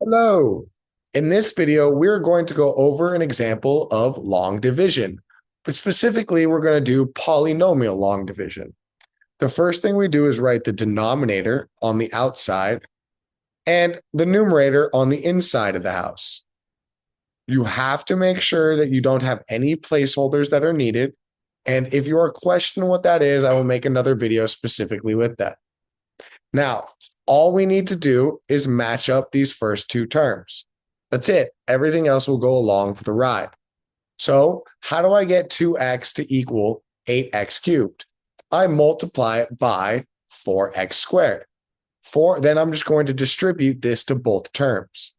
Hello. In this video, we're going to go over an example of long division, but specifically, we're going to do polynomial long division. The first thing we do is write the denominator on the outside and the numerator on the inside of the house. You have to make sure that you don't have any placeholders that are needed. And if you are questioning what that is, I will make another video specifically with that. Now, all we need to do is match up these first two terms. That's it. Everything else will go along for the ride. So how do I get 2x to equal 8x cubed? I multiply it by 4x squared. Then I'm just going to distribute this to both terms.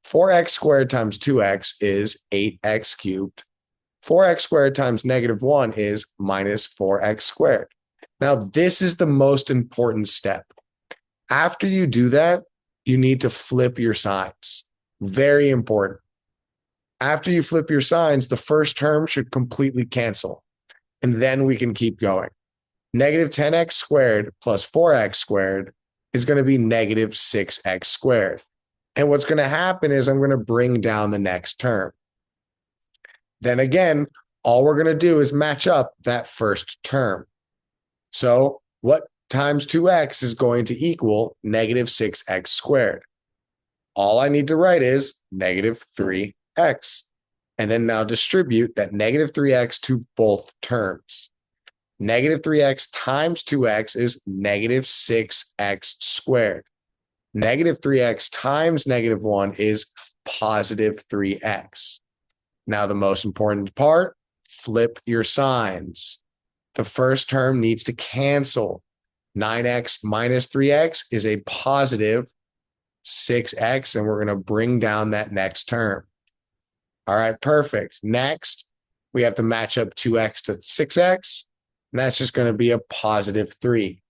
4x squared times 2x is 8x cubed. 4x squared times -1 is minus 4x squared. Now, this is the most important step. After you do that, you need to flip your signs. Very important. After you flip your signs, the first term should completely cancel. And then we can keep going. Negative 10x squared plus 4x squared is going to be negative 6x squared. And what's going to happen is I'm going to bring down the next term. Then again, all we're going to do is match up that first term. So what times 2x is going to equal negative 6x squared? All I need to write is negative 3x. And then now distribute that negative 3x to both terms. Negative 3x times 2x is negative 6x squared. Negative 3x times -1 is positive 3x. Now, the most important part, flip your signs. The first term needs to cancel. 9x minus 3x is a positive 6x, and we're going to bring down that next term. All right, perfect. Next, we have to match up 2x to 6x, and that's just going to be a positive 3.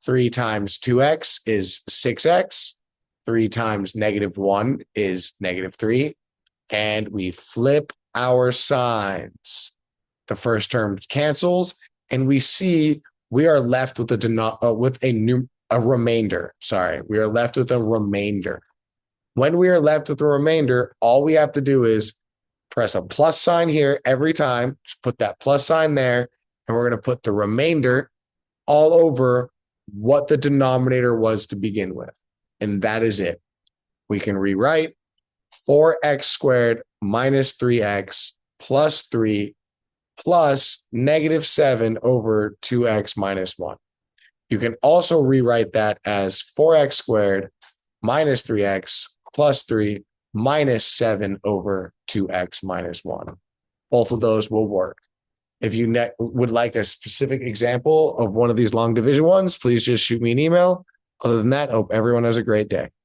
3 times 2x is 6x. 3 times -1 is -3. And we flip our signs. The first term cancels, and we see we are left with a remainder. Sorry, we are left with a remainder. When we are left with a remainder, all we have to do is press a plus sign here every time. Just put that plus sign there, and we're going to put the remainder all over what the denominator was to begin with. And that is it. We can rewrite 4x squared minus 3x plus 3 plus -7 over 2x minus 1. You can also rewrite that as 4x squared minus 3x plus 3 minus 7 over 2x minus 1. Both of those will work. If you would like a specific example of one of these long division ones, please just shoot me an email. Other than that, I hope everyone has a great day.